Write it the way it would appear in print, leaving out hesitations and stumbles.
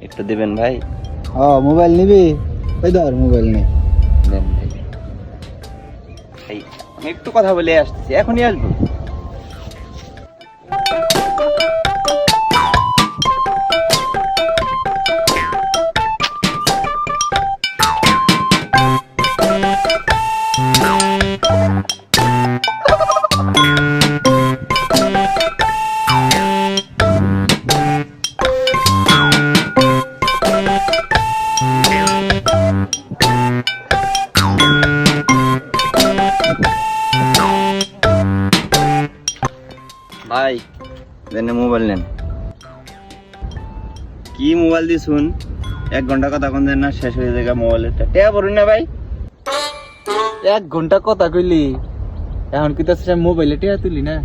একটু দেবেন ভাই? মোবাইল নিবি? ওই ধর মোবাইল নে। দেন ভাই। ভাই আমি একটু কথা বলে আসতেছি, এখনই আসবো। ভাই দেন মোবাইল নেন। কি মোবাইল দিয়ে শুন, 1 ঘন্টা কথা কোন দেন না, শেষ হয়ে যায় মোবাইলের টেয়া পড়ুন না ভাই। 1 ঘন্টা কথা কইলি, এখন কি তোর মোবাইলে টিয়া তুলি না?